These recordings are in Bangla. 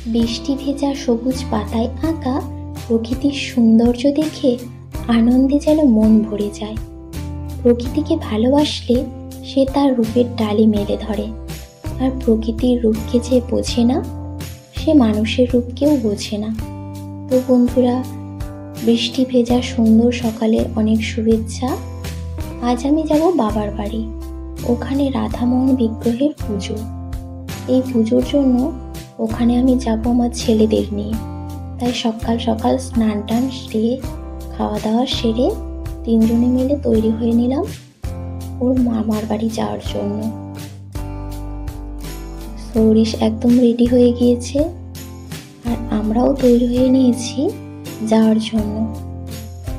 বৃষ্টি ভেজা সবুজ পাতায় আঁকা প্রকৃতির সৌন্দর্য দেখে আনন্দে যেন মন ভরে যায়। প্রকৃতিকে ভালোবাসলে সে তার রূপের ডালি মেলে ধরে, আর প্রকৃতির রূপকে যে বোঝে না সে মানুষের রূপকেও বোঝে না। তো বন্ধুরা, বৃষ্টি ভেজা সুন্দর সকালের অনেক শুভেচ্ছা। আজ আমি যাব বাবার বাড়ি, ওখানে রাধামোহন বিগ্রহের পুজো। এই পুজোর জন্য ওখানে আমি যাব আমার ছেলেদের নিয়ে। তাই সকাল সকাল স্নান টান সেরে খাওয়া দাওয়া সেরে তিনজনে মিলে তৈরি হয়ে নিলাম ওর মামার বাড়ি যাওয়ার জন্য। সৌরিশ একদম রেডি হয়ে গিয়েছে, আর আমরাও তৈরি হয়ে নিয়েছি যাওয়ার জন্য।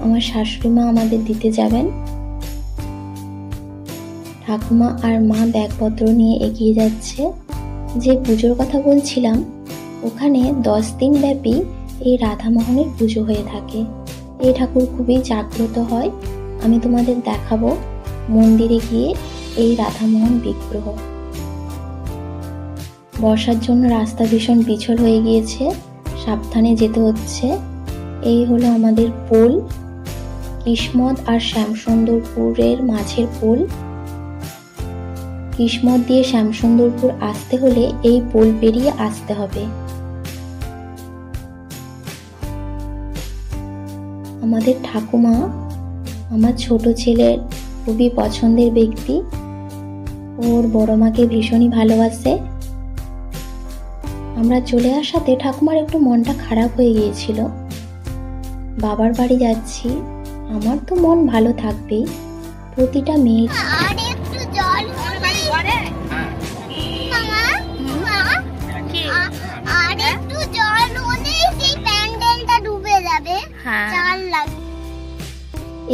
আমার শাশুড়ি মা আমাদের দিতে যাবেন, ঠাকুমা আর মা ব্যাগপত্র নিয়ে এগিয়ে যাচ্ছে। যে পুজোর কথা বলছিলাম, ওখানে 10 দিন ব্যাপী এই রাধামোহনের পুজো হয়ে থাকে। এই ঠাকুর খুবই জাগ্রত হয়। আমি তোমাদের দেখাবো মন্দিরে গিয়ে এই রাধামোহন বিগ্রহ। বর্ষার জন্য রাস্তা ভীষণ পিছল হয়ে গিয়েছে, সাবধানে যেতে হচ্ছে। এই হলো আমাদের পোল, কিসমত আর শ্যামসুন্দরপুরের মাঝের পোল। কিসমত দিয়ে শ্যামসুন্দরপুর আসতে হলে এই পোল পেরিয়ে আসতে হবে। আমাদের ঠাকুমা আমার ছোট ছেলের খুবই পছন্দের ব্যক্তি, ওর বড় মাকে ভীষণই ভালোবাসে। আমরা চলে আসাতে ঠাকুমার একটু মনটা খারাপ হয়ে গিয়েছিল। বাবার বাড়ি যাচ্ছি, আমার তো মন ভালো থাকবেই, প্রতিটা মেয়ের।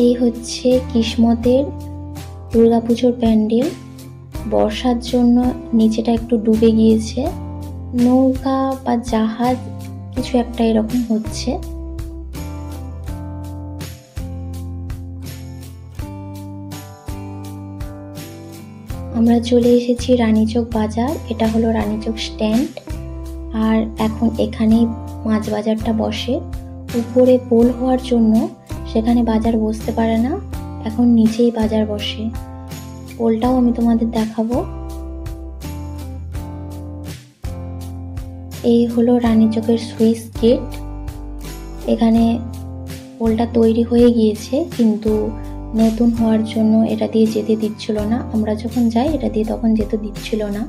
এই হচ্ছে কিসমতের দুর্গাপুজোর প্যান্ডেল। বর্ষার জন্য নিচেটা একটু ডুবে গিয়েছে, নৌকা বা জাহাজ কিছু একটা এরকম হচ্ছে। আমরা চলে এসেছি রানীচক বাজার। এটা হলো রানীচক স্ট্যান্ড, আর এখন এখানেই মাছ বাজারটা বসে। উপরে পোল হওয়ার জন্য সেখানে বাজার বসতে পারে না, এখন নিচেই বাজার বসে। পোলটাও আমি তোমাদের দেখাবো। এই হলো রানীচকের সুইচ গেট। এখানে পোলটা তৈরি হয়ে গিয়েছে, কিন্তু নতুন হওয়ার জন্য এটা দিয়ে যেতে দিচ্ছিল না। আমরা যখন যাই এটা দিয়ে তখন যেতে দিচ্ছিল না।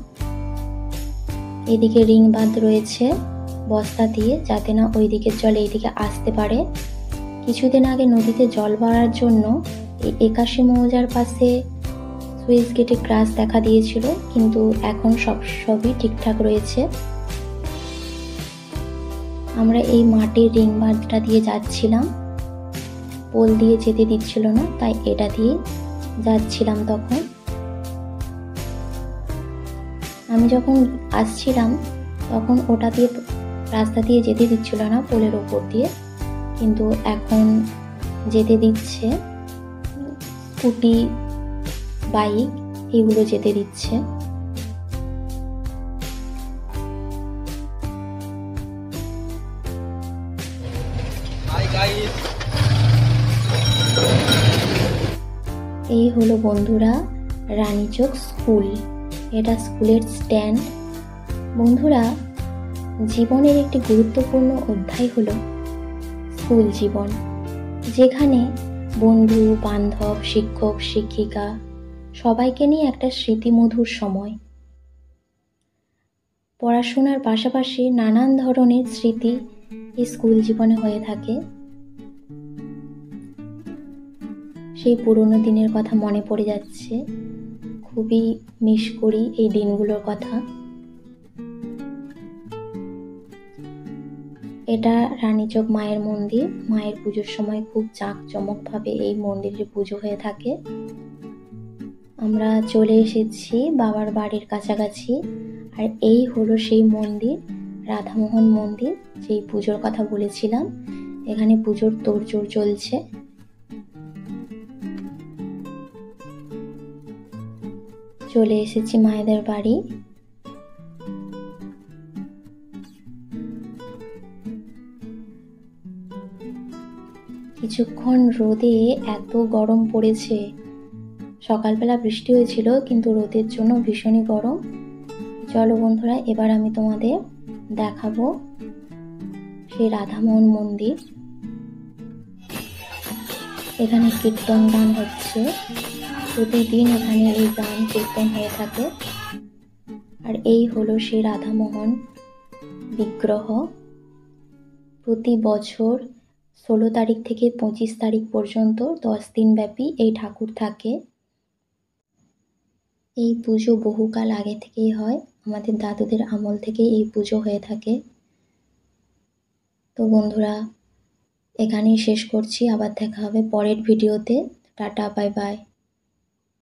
এদিকে রিং বাঁধ রয়েছে বস্তা দিয়ে, যাতে না ওই দিকের জল এইদিকে আসতে পারে। কিছুদিন আগে নদীতে জল বাড়ার জন্য এই 81 মৌজার পাশে সুইচ গেটে ক্রাশ দেখা দিয়েছিল, কিন্তু এখন সবই ঠিকঠাক রয়েছে। আমরা এই মাটির রিং বাঁধটা দিয়ে যাচ্ছিলাম, পোল দিয়ে যেতে দিচ্ছিল না, তাই এটা দিয়ে যাচ্ছিলাম। তখন আমি যখন আসছিলাম তখন ওটা দিয়ে রাস্তা দিয়ে যেতে দিচ্ছিল না, পোলের ওপর দিয়ে, কিন্তু এখন যেতে দিচ্ছে। স্কুটি, বাইক এগুলো যেতে দিচ্ছে। এই হলো বন্ধুরা রানীচক স্কুল। এটা স্কুলের স্ট্যান্ড। বন্ধুরা, জীবনের একটি গুরুত্বপূর্ণ অধ্যায় হলো স্কুল জীবন, যেখানে বন্ধু বান্ধব, শিক্ষক শিক্ষিকা সবাইকে নিয়ে একটা স্মৃতিমধুর সময়। পড়াশোনার পাশাপাশি নানান ধরনের স্মৃতি এই স্কুল জীবনে হয়ে থাকে। সেই পুরনো দিনের কথা মনে পড়ে যাচ্ছে, খুবই মিস করি এই দিনগুলোর কথা। এটা রানীচক মায়ের মন্দির। মায়ের পুজোর সময় খুব জাঁকজমকভাবে এই মন্দিরের পুজো হয়ে থাকে। আমরা চলে এসেছি বাবার বাড়ির কাছাকাছি, আর এই হলো সেই মন্দির, রাধামোহন মন্দির, যেই পুজোর কথা বলেছিলাম। এখানে পুজোর তোড়জোড় চলছে। চলে এসেছি মায়েদের বাড়ি। কিছুক্ষণ রোদে এত গরম পড়েছে। সকালবেলা বৃষ্টি হয়েছিল, কিন্তু রোদের জন্য ভীষণই গরম। চলো বন্ধুরা, এবার আমি তোমাদের দেখাবো সেই রাধামোহন মন্দির। এখানে কীর্তন গান হচ্ছে, প্রতিদিন এখানে এই গান কীর্তন হয়ে থাকে। আর এই হলো সেই রাধামোহন বিগ্রহ। প্রতি বছর 16 তারিখ থেকে 25 তারিখ পর্যন্ত 10 দিন ব্যাপী এই ঠাকুর থাকে। এই পুজো বহুকাল আগে থেকেই হয়, আমাদের দাদুদের আমল থেকে এই পুজো হয়ে থাকে। তো বন্ধুরা, এখানেই শেষ করছি, আবার দেখা হবে পরের ভিডিওতে। Tata, bye bye.